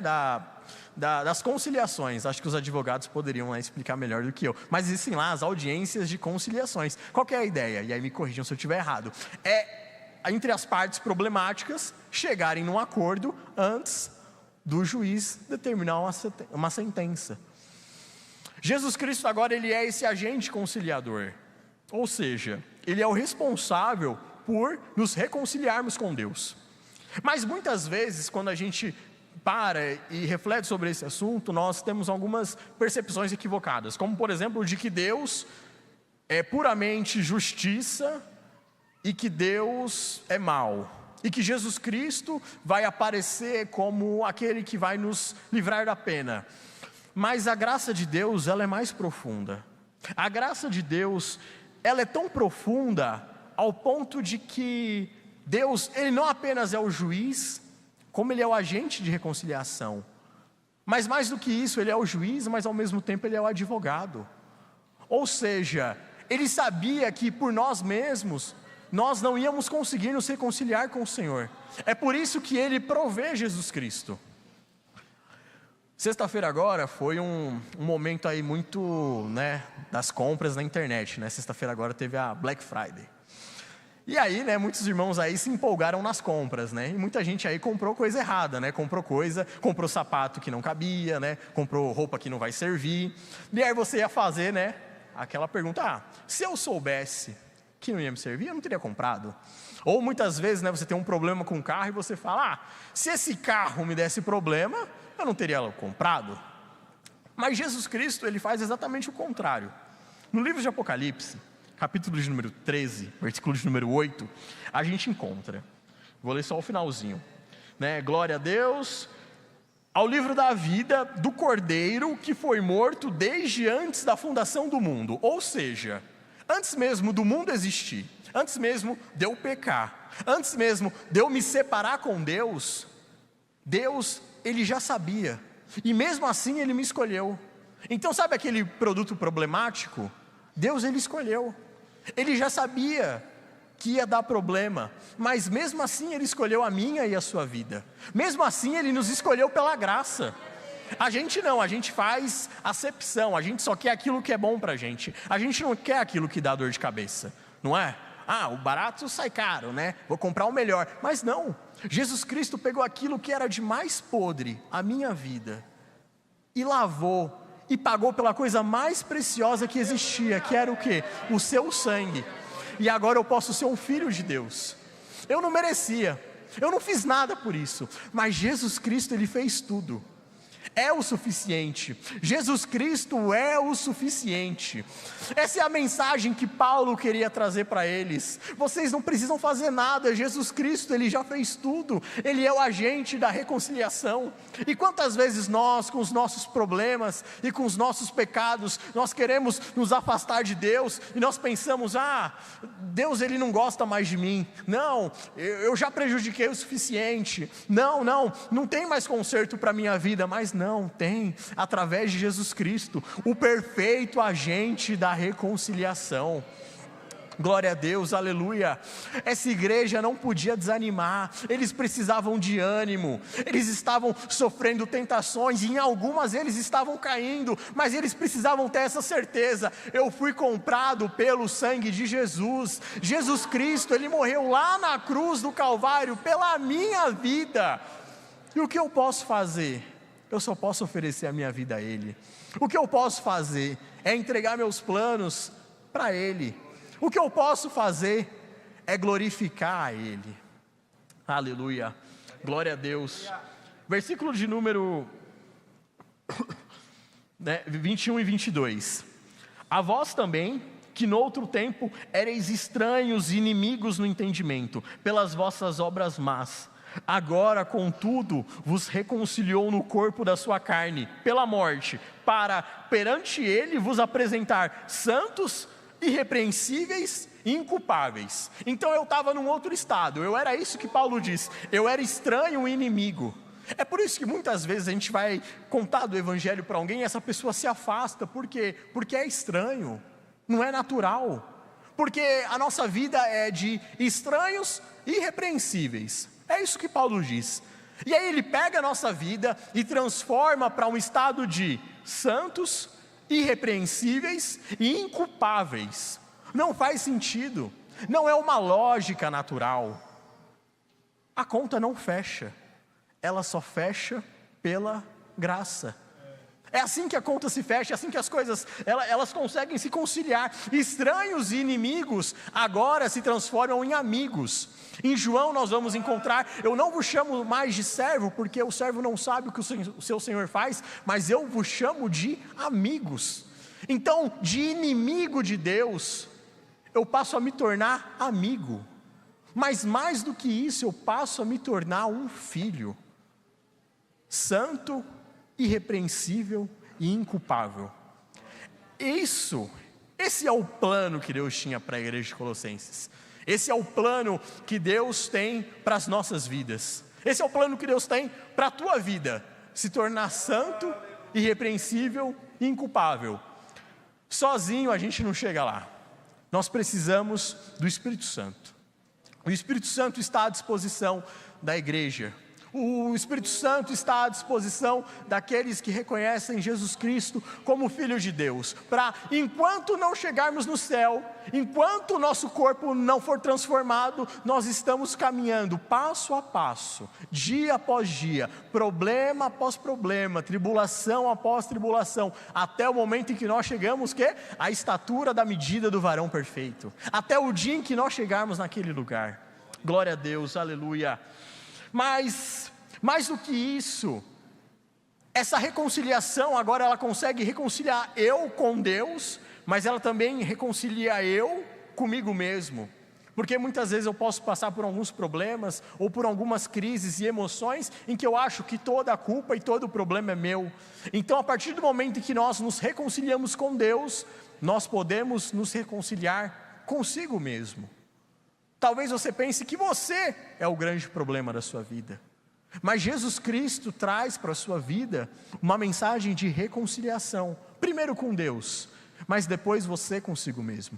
das conciliações. Acho que os advogados poderiam explicar melhor do que eu. Mas existem lá as audiências de conciliações. Qual que é a ideia? E aí me corrijam se eu estiver errado. É entre as partes problemáticas chegarem num acordo antes do juiz determinar uma sentença. Jesus Cristo agora, ele é esse agente conciliador. Ou seja, ele é o responsável por nos reconciliarmos com Deus. Mas muitas vezes, quando a gente para e reflete sobre esse assunto, nós temos algumas percepções equivocadas, como por exemplo, de que Deus é puramente justiça e que Deus é mau, e que Jesus Cristo vai aparecer como aquele que vai nos livrar da pena. Mas a graça de Deus, ela é mais profunda. A graça de Deus, ela é tão profunda ao ponto de que Deus, ele não apenas é o juiz, como ele é o agente de reconciliação. Mas mais do que isso, ele é o juiz, mas ao mesmo tempo ele é o advogado. Ou seja, ele sabia que por nós mesmos, nós não íamos conseguir nos reconciliar com o Senhor. É por isso que ele provê Jesus Cristo. Sexta-feira agora foi um momento aí muito, né, das compras na internet, né? Sexta-feira agora teve a Black Friday. E aí, né, muitos irmãos aí se empolgaram nas compras, né? E muita gente aí comprou coisa errada, né? Comprou sapato que não cabia, né? Comprou roupa que não vai servir. E aí você ia fazer, né, aquela pergunta: se eu soubesse que não ia me servir, eu não teria comprado. Ou muitas vezes, né, você tem um problema com o carro e você fala: se esse carro me desse problema, eu não teria comprado. Mas Jesus Cristo, ele faz exatamente o contrário. No livro de Apocalipse, capítulo de número 13, versículo de número 8, a gente encontra, vou ler só o finalzinho, né? Glória a Deus, ao livro da vida do Cordeiro que foi morto desde antes da fundação do mundo. Ou seja, antes mesmo do mundo existir, antes mesmo de eu pecar, antes mesmo de eu me separar com Deus, Deus, ele já sabia, e mesmo assim ele me escolheu. Então sabe aquele produto problemático? Deus, ele escolheu. Ele já sabia que ia dar problema, mas mesmo assim ele escolheu a minha e a sua vida. Mesmo assim ele nos escolheu pela graça. A gente não, a gente faz acepção, a gente só quer aquilo que é bom pra gente. A gente não quer aquilo que dá dor de cabeça, não é? O barato sai caro, né? Vou comprar o melhor. Mas não, Jesus Cristo pegou aquilo que era de mais podre, a minha vida, e lavou, e pagou pela coisa mais preciosa que existia, que era o quê? O seu sangue. E agora eu posso ser um filho de Deus. Eu não merecia, eu não fiz nada por isso, mas Jesus Cristo, ele fez tudo. É o suficiente. Jesus Cristo é o suficiente. Essa é a mensagem que Paulo queria trazer para eles. Vocês não precisam fazer nada. Jesus Cristo, ele já fez tudo. Ele é o agente da reconciliação. E quantas vezes nós, com os nossos problemas e com os nossos pecados, nós queremos nos afastar de Deus e nós pensamos: Deus, ele não gosta mais de mim. Não, eu já prejudiquei o suficiente. Não tem mais conserto para a minha vida. Mas não tem, através de Jesus Cristo, o perfeito agente da reconciliação. Glória a Deus, aleluia. Essa igreja não podia desanimar, eles precisavam de ânimo, eles estavam sofrendo tentações, e em algumas eles estavam caindo, mas eles precisavam ter essa certeza: eu fui comprado pelo sangue de Jesus. Jesus Cristo, ele morreu lá na cruz do Calvário pela minha vida. E o que eu posso fazer? Eu só posso oferecer a minha vida a Ele. O que eu posso fazer é entregar meus planos para Ele. O que eu posso fazer é glorificar a Ele. Aleluia, glória a Deus. Versículo de número 21 e 22. A vós também, que noutro tempo ereis estranhos e inimigos no entendimento, pelas vossas obras más, agora, contudo, vos reconciliou no corpo da sua carne, pela morte, para perante Ele vos apresentar santos, irrepreensíveis e inculpáveis. Então eu estava num outro estado, eu era isso que Paulo diz, eu era estranho e inimigo. É por isso que muitas vezes a gente vai contar do evangelho para alguém e essa pessoa se afasta. Por quê? Porque é estranho, não é natural. Porque a nossa vida é de estranhos e irrepreensíveis. É isso que Paulo diz. E aí ele pega a nossa vida e transforma para um estado de santos, irrepreensíveis e inculpáveis. Não faz sentido, não é uma lógica natural. A conta não fecha, ela só fecha pela graça. É assim que a conta se fecha, é assim que as coisas, elas conseguem se conciliar. Estranhos e inimigos agora se transformam em amigos. Em João nós vamos encontrar, eu não vos chamo mais de servo, porque o servo não sabe o que o seu senhor faz, mas eu vos chamo de amigos. Então, de inimigo de Deus, eu passo a me tornar amigo. Mas mais do que isso, eu passo a me tornar um filho. Santo, irrepreensível e inculpável. Esse é o plano que Deus tinha para a igreja de Colossenses. Esse é o plano que Deus tem para as nossas vidas. Esse é o plano que Deus tem para a tua vida. Se tornar santo, irrepreensível e inculpável. Sozinho a gente não chega lá. Nós precisamos do Espírito Santo. O Espírito Santo está à disposição da igreja. O Espírito Santo está à disposição daqueles que reconhecem Jesus Cristo como Filho de Deus, para enquanto não chegarmos no céu, enquanto o nosso corpo não for transformado, nós estamos caminhando passo a passo, dia após dia, problema após problema, tribulação após tribulação, até o momento em que nós chegamos, à estatura da medida do varão perfeito, até o dia em que nós chegarmos naquele lugar. Glória a Deus, aleluia. Mas, mais do que isso, essa reconciliação agora ela consegue reconciliar eu com Deus, mas ela também reconcilia eu comigo mesmo. Porque muitas vezes eu posso passar por alguns problemas, ou por algumas crises e emoções, em que eu acho que toda a culpa e todo o problema é meu. Então a partir do momento em que nós nos reconciliamos com Deus, nós podemos nos reconciliar consigo mesmo. Talvez você pense que você é o grande problema da sua vida, mas Jesus Cristo traz para a sua vida uma mensagem de reconciliação, primeiro com Deus, mas depois você consigo mesmo.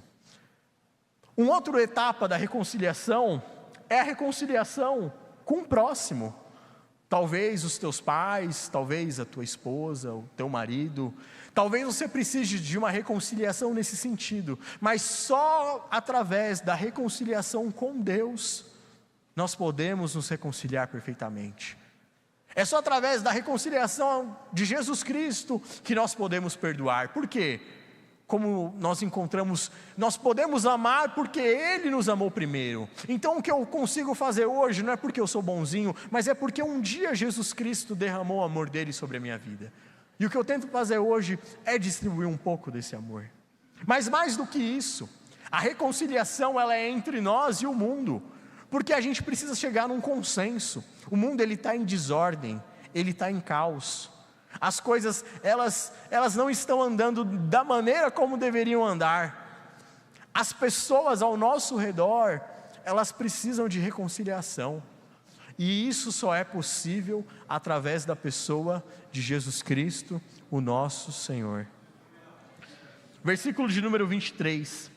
Uma outra etapa da reconciliação é a reconciliação com o próximo. Talvez os teus pais, talvez a tua esposa, o teu marido. Talvez você precise de uma reconciliação nesse sentido. Mas só através da reconciliação com Deus, nós podemos nos reconciliar perfeitamente. É só através da reconciliação de Jesus Cristo que nós podemos perdoar. Por quê? Como nós encontramos, nós podemos amar porque Ele nos amou primeiro. Então o que eu consigo fazer hoje não é porque eu sou bonzinho, mas é porque um dia Jesus Cristo derramou o amor dele sobre a minha vida. E o que eu tento fazer hoje é distribuir um pouco desse amor. Mas mais do que isso, a reconciliação ela é entre nós e o mundo, porque a gente precisa chegar num consenso. O mundo ele está em desordem, ele está em caos. As coisas, elas não estão andando da maneira como deveriam andar. As pessoas ao nosso redor, elas precisam de reconciliação. E isso só é possível através da pessoa de Jesus Cristo, o nosso Senhor. Versículo de número 23.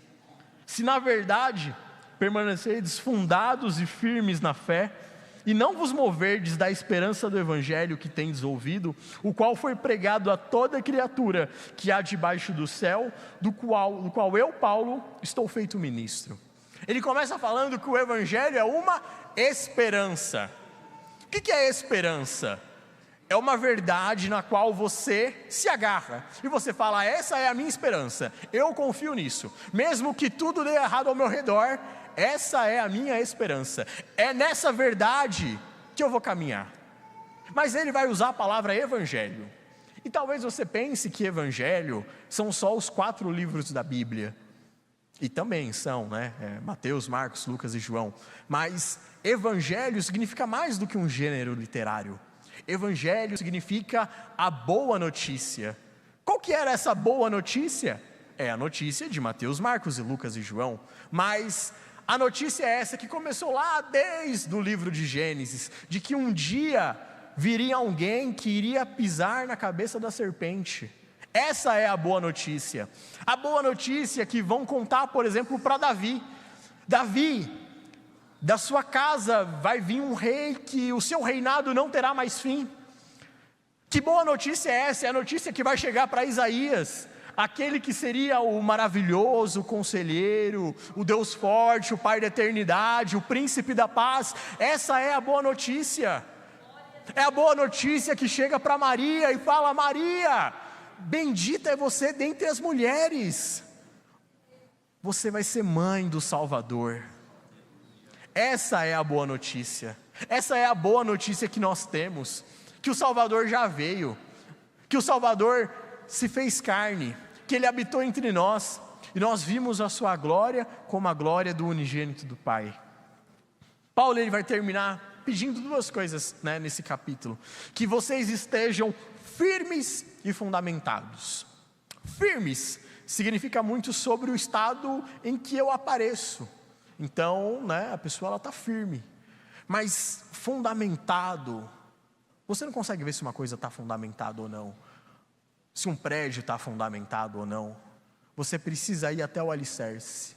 Se na verdade permaneceres fundados e firmes na fé, e não vos moverdes da esperança do Evangelho que tendes ouvido, o qual foi pregado a toda criatura que há debaixo do céu, do qual eu, Paulo, estou feito ministro. Ele começa falando que o Evangelho é uma esperança. O que é esperança? é uma verdade na qual você se agarra, e você fala: essa é a minha esperança, eu confio nisso, mesmo que tudo dê errado ao meu redor, essa é a minha esperança, é nessa verdade que eu vou caminhar. Mas ele vai usar a palavra evangelho, e talvez você pense que evangelho são só os 4 livros da Bíblia, e também são, né? Mateus, Marcos, Lucas e João, mas evangelho significa mais do que um gênero literário. Evangelho significa a boa notícia. Qual que era essa boa notícia? É a notícia de Mateus, Marcos e Lucas e João, mas a notícia é essa que começou lá desde o livro de Gênesis, de que um dia viria alguém que iria pisar na cabeça da serpente. Essa é a boa notícia. A boa notícia que vão contar, por exemplo, para Davi. Davi, da sua casa vai vir um rei que o seu reinado não terá mais fim. Que boa notícia é essa? É a notícia que vai chegar para Isaías, aquele que seria o maravilhoso conselheiro, o Deus forte, o Pai da eternidade, o príncipe da paz. Essa é a boa notícia. É a boa notícia que chega para Maria e fala: Maria, bendita é você dentre as mulheres, você vai ser mãe do Salvador. Essa é a boa notícia, essa é a boa notícia que nós temos, que o Salvador já veio, que o Salvador se fez carne, que Ele habitou entre nós, e nós vimos a sua glória como a glória do unigênito do Pai. Paulo ele vai terminar pedindo 2 coisas, né, nesse capítulo: que vocês estejam firmes e fundamentados. Firmes significa muito sobre o estado em que eu apareço. Então, né, a pessoa está firme, mas fundamentado, você não consegue ver se uma coisa está fundamentada ou não, se um prédio está fundamentado ou não. Você precisa ir até o alicerce,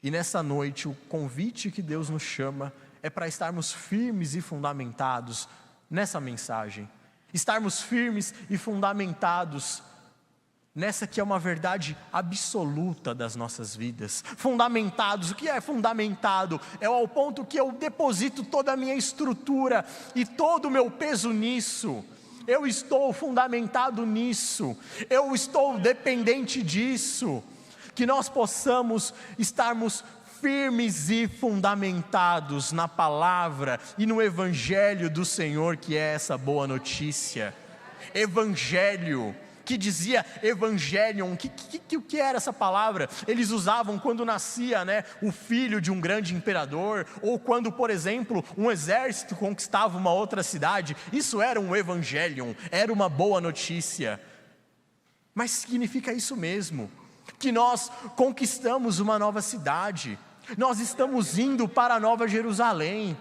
e nessa noite o convite que Deus nos chama é para estarmos firmes e fundamentados nessa mensagem, estarmos firmes e fundamentados nessa que é uma verdade absoluta das nossas vidas. Fundamentados, o que é fundamentado? É ao ponto que eu deposito toda a minha estrutura e todo o meu peso nisso. Eu estou fundamentado nisso, eu estou dependente disso. Que nós possamos estarmos firmes e fundamentados na palavra e no evangelho do Senhor, que é essa boa notícia. Evangelho, que dizia evangelion, o que era essa palavra? Eles usavam quando nascia, né, o filho de um grande imperador, ou quando, por exemplo, um exército conquistava uma outra cidade. Isso era um evangelion, era uma boa notícia. Mas significa isso mesmo, que nós conquistamos uma nova cidade, nós estamos indo para a Nova Jerusalém,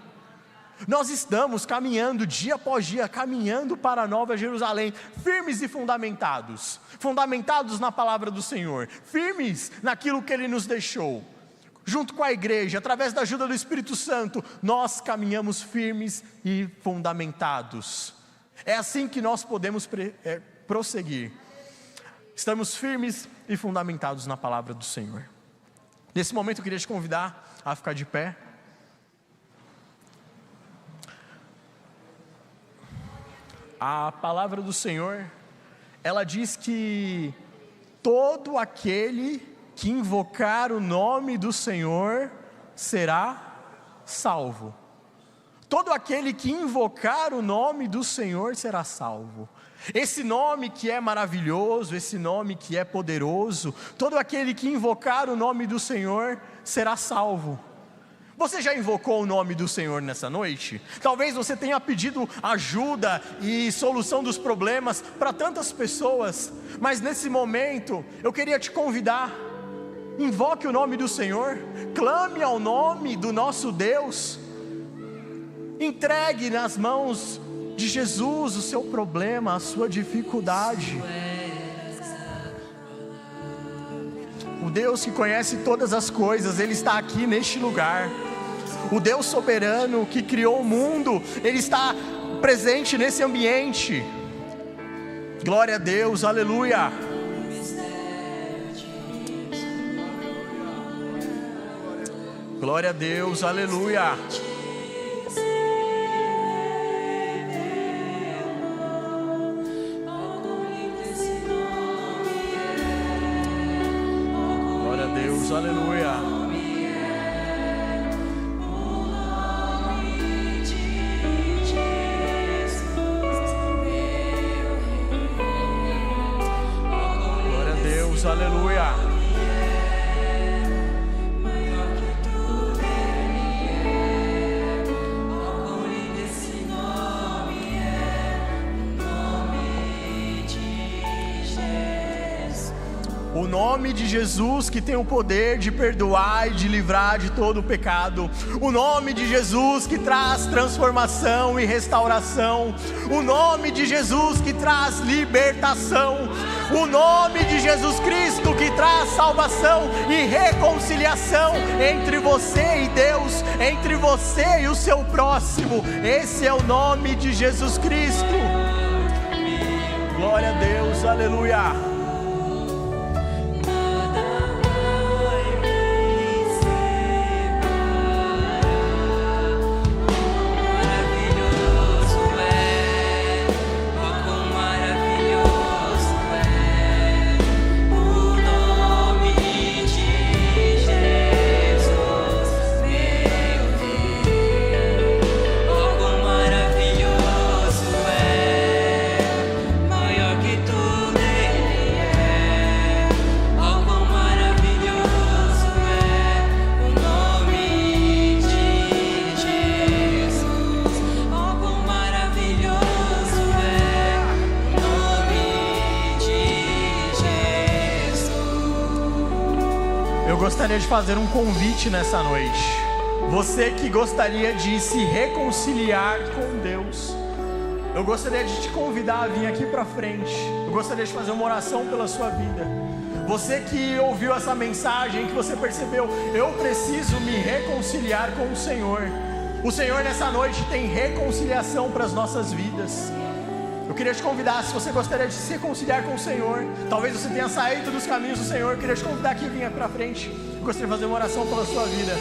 nós estamos caminhando dia após dia, caminhando para a Nova Jerusalém, firmes e fundamentados, fundamentados na palavra do Senhor, firmes naquilo que Ele nos deixou. Junto com a igreja, através da ajuda do Espírito Santo, nós caminhamos firmes e fundamentados. É assim que nós podemos prosseguir. Estamos firmes e fundamentados na palavra do Senhor. Nesse momento eu queria te convidar a ficar de pé. A palavra do Senhor, ela diz que todo aquele que invocar o nome do Senhor será salvo. Todo aquele que invocar o nome do Senhor será salvo. Esse nome que é maravilhoso, esse nome que é poderoso, todo aquele que invocar o nome do Senhor será salvo. Você já invocou o nome do Senhor nessa noite? Talvez você tenha pedido ajuda e solução dos problemas para tantas pessoas, mas nesse momento eu queria te convidar: invoque o nome do Senhor, clame ao nome do nosso Deus, entregue nas mãos de Jesus o seu problema, a sua dificuldade. O Deus que conhece todas as coisas, Ele está aqui neste lugar. O Deus soberano que criou o mundo, Ele está presente nesse ambiente. Glória a Deus, aleluia. Glória a Deus, aleluia. Deus, aleluia. Glória a Deus, aleluia. O nome de Jesus, que tem o poder de perdoar e de livrar de todo o pecado. O nome de Jesus, que traz transformação e restauração. O nome de Jesus, que traz libertação. O nome de Jesus Cristo, que traz salvação e reconciliação entre você e Deus, entre você e o seu próximo. Esse é o nome de Jesus Cristo. Glória a Deus, aleluia. Gostaria de fazer um convite nessa noite. Você que gostaria de se reconciliar com Deus, eu gostaria de te convidar a vir aqui para frente. Eu gostaria de fazer uma oração pela sua vida. Você que ouviu essa mensagem, que você percebeu, eu preciso me reconciliar com o Senhor. O Senhor nessa noite tem reconciliação para as nossas vidas. Eu queria te convidar, se você gostaria de se reconciliar com o Senhor, talvez você tenha saído dos caminhos do Senhor, eu queria te convidar aqui, vinha para frente. Eu gostaria de fazer uma oração pela sua vida.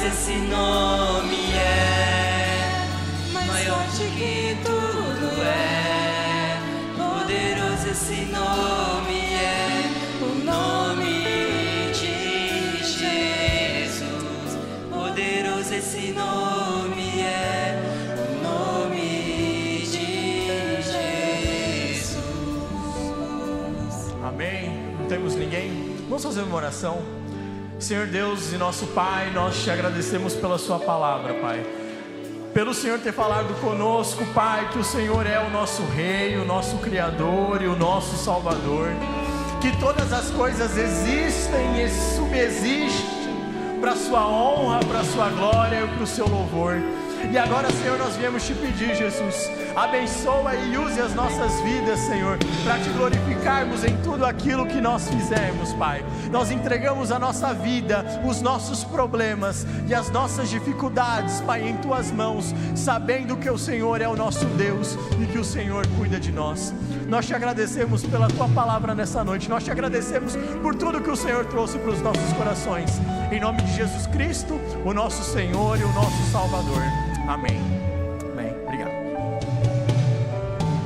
Esse nome é maior do que tudo é. Poderoso esse nome é, o nome de Jesus. Poderoso esse nome é, o nome de Jesus. Amém? Não temos ninguém? Vamos fazer uma oração. Senhor Deus e nosso Pai, nós te agradecemos pela sua palavra, Pai. Pelo Senhor ter falado conosco, Pai, que o Senhor é o nosso Rei, o nosso Criador e o nosso Salvador. Que todas as coisas existem e subsistem para a sua honra, para a sua glória e para o seu louvor. E agora, Senhor, nós viemos te pedir, Jesus, abençoa e use as nossas vidas, Senhor, para te glorificarmos em tudo aquilo que nós fizermos, Pai. Nós entregamos a nossa vida, os nossos problemas e as nossas dificuldades, Pai, em tuas mãos, sabendo que o Senhor é o nosso Deus e que o Senhor cuida de nós. Nós te agradecemos pela tua palavra nessa noite, nós te agradecemos por tudo que o Senhor trouxe para os nossos corações. Em nome de Jesus Cristo, o nosso Senhor e o nosso Salvador. Amém.